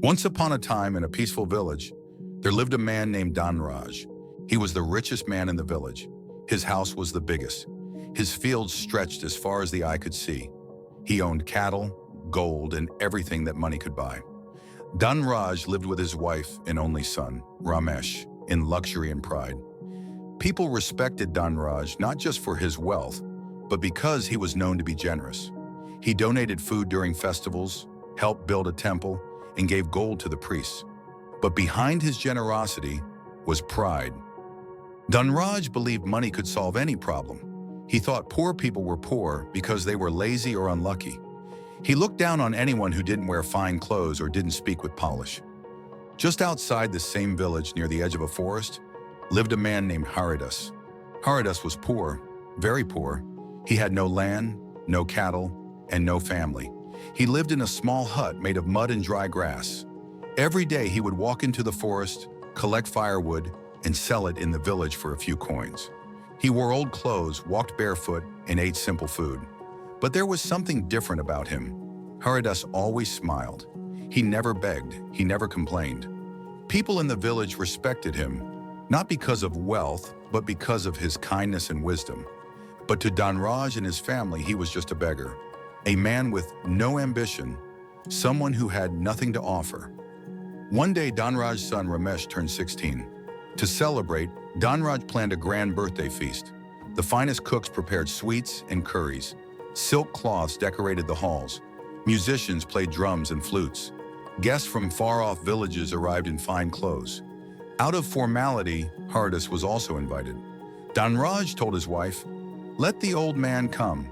Once upon a time in a peaceful village, there lived a man named Dhanraj. He was the richest man in the village. His house was the biggest. His fields stretched as far as the eye could see. He owned cattle, gold, and everything that money could buy. Dhanraj lived with his wife and only son, Ramesh, in luxury and pride. People respected Dhanraj not just for his wealth, but because he was known to be generous. He donated food during festivals, helped build a temple, and gave gold to the priests. But behind his generosity was pride. Dhanraj believed money could solve any problem. He thought poor people were poor because they were lazy or unlucky. He looked down on anyone who didn't wear fine clothes or didn't speak with polish. Just outside the same village near the edge of a forest lived a man named Haridas. Haridas was poor, very poor. He had no land, no cattle, and no family. He lived in a small hut made of mud and dry grass. Every day he would walk into the forest, collect firewood, and sell it in the village for a few coins. He wore old clothes, walked barefoot, and ate simple food. But there was something different about him. Haridas always smiled. He never begged, he never complained. People in the village respected him, not because of wealth, but because of his kindness and wisdom. But to Dhanraj and his family, he was just a beggar, a man with no ambition, someone who had nothing to offer. One day, Dhanraj's son Ramesh turned 16. To celebrate, Dhanraj planned a grand birthday feast. The finest cooks prepared sweets and curries. Silk cloths decorated the halls. Musicians played drums and flutes. Guests from far-off villages arrived in fine clothes. Out of formality, Haridas was also invited. Dhanraj told his wife, "Let the old man come.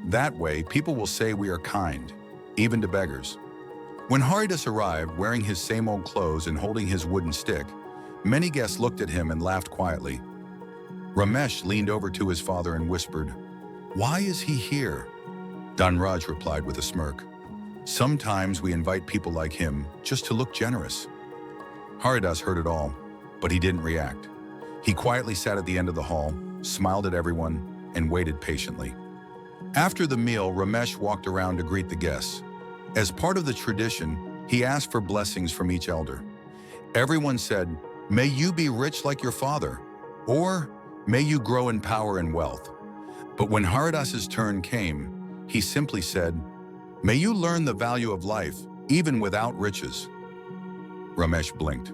That way, people will say we are kind, even to beggars." When Haridas arrived, wearing his same old clothes and holding his wooden stick, many guests looked at him and laughed quietly. Ramesh leaned over to his father and whispered, "Why is he here?" Dhanraj replied with a smirk, "Sometimes we invite people like him just to look generous." Haridas heard it all, but he didn't react. He quietly sat at the end of the hall, smiled at everyone, and waited patiently. After the meal, Ramesh walked around to greet the guests. As part of the tradition, he asked for blessings from each elder. Everyone said, "May you be rich like your father," or "May you grow in power and wealth." But when Haridas's turn came, he simply said, "May you learn the value of life, even without riches." Ramesh blinked.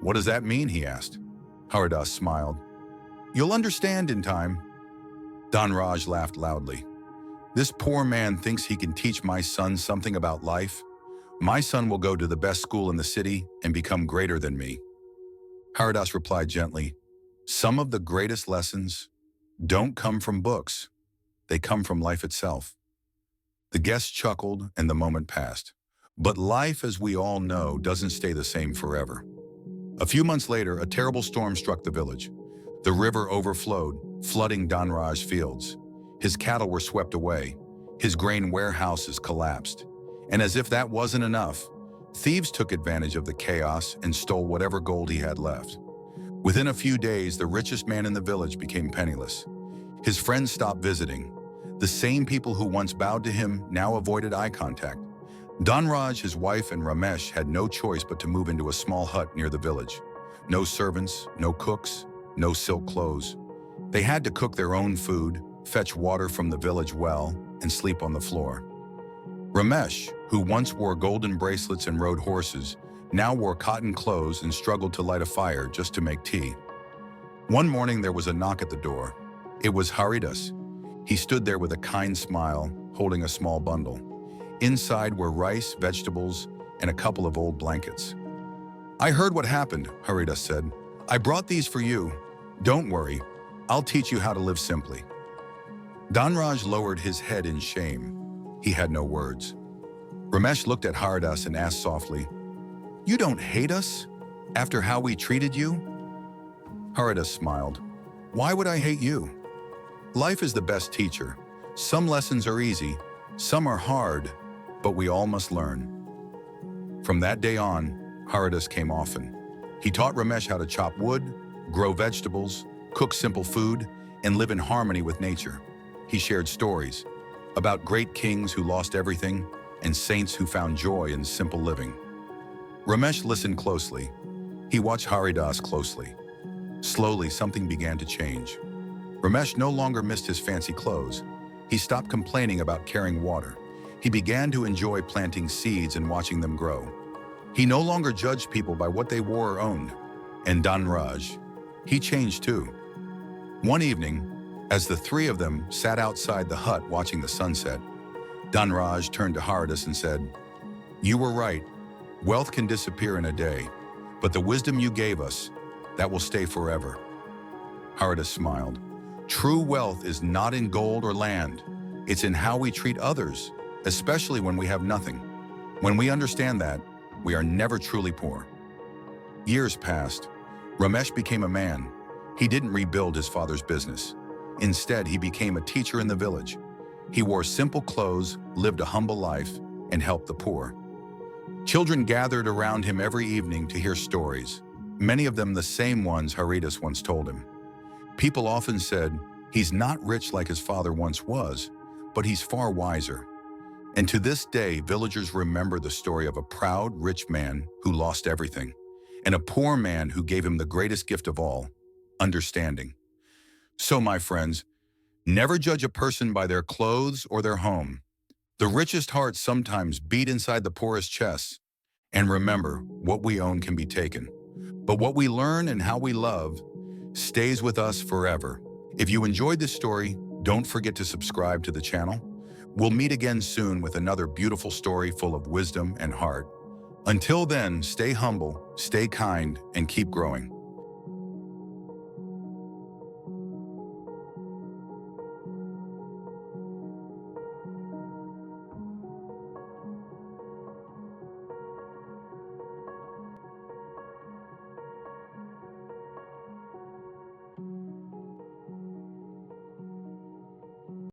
"What does that mean?" he asked. Haridas smiled. "You'll understand in time." Dhanraj laughed loudly. "This poor man thinks he can teach my son something about life. My son will go to the best school in the city and become greater than me." Haridas replied gently, "Some of the greatest lessons don't come from books. They come from life itself." The guests chuckled and the moment passed. But life, as we all know, doesn't stay the same forever. A few months later, a terrible storm struck the village. The river overflowed, flooding Dhanraj's fields. His cattle were swept away. His grain warehouses collapsed. And as if that wasn't enough, thieves took advantage of the chaos and stole whatever gold he had left. Within a few days, the richest man in the village became penniless. His friends stopped visiting. The same people who once bowed to him now avoided eye contact. Dhanraj, his wife, and Ramesh had no choice but to move into a small hut near the village. No servants, no cooks, no silk clothes. They had to cook their own food, fetch water from the village well, and sleep on the floor. Ramesh, who once wore golden bracelets and rode horses, now wore cotton clothes and struggled to light a fire just to make tea. One morning there was a knock at the door. It was Haridas. He stood there with a kind smile, holding a small bundle. Inside were rice, vegetables, and a couple of old blankets. "I heard what happened," Haridas said. "I brought these for you. Don't worry, I'll teach you how to live simply." Dhanraj lowered his head in shame. He had no words. Ramesh looked at Haridas and asked softly, "You don't hate us after how we treated you?" Haridas smiled. "Why would I hate you? Life is the best teacher. Some lessons are easy, some are hard, but we all must learn." From that day on, Haridas came often. He taught Ramesh how to chop wood, grow vegetables, cook simple food, and live in harmony with nature. He shared stories about great kings who lost everything and saints who found joy in simple living. Ramesh listened closely. He watched Haridas closely. Slowly, something began to change. Ramesh no longer missed his fancy clothes. He stopped complaining about carrying water. He began to enjoy planting seeds and watching them grow. He no longer judged people by what they wore or owned. And Dhanraj, he changed too. One evening, as the three of them sat outside the hut watching the sunset, Dhanraj turned to Haridas and said, "You were right. Wealth can disappear in a day, but the wisdom you gave us, that will stay forever." Haridas smiled. True wealth is not in gold or land. It's in how we treat others, especially when we have nothing. When we understand that, we are never truly poor. Years passed. Ramesh became a man. He didn't rebuild his father's business. Instead, he became a teacher in the village. He wore simple clothes, lived a humble life, and helped the poor. Children gathered around him every evening to hear stories, many of them the same ones Haridas once told him. People often said, "He's not rich like his father once was, but he's far wiser." And to this day, villagers remember the story of a proud, rich man who lost everything, and a poor man who gave him the greatest gift of all, understanding. So, my friends, never judge a person by their clothes or their home. The richest hearts sometimes beat inside the poorest chests. And remember, what we own can be taken, but what we learn and how we love stays with us forever. If you enjoyed this story, don't forget to subscribe to the channel. We'll meet again soon with another beautiful story full of wisdom and heart. Until then, stay humble, stay kind, and keep growing.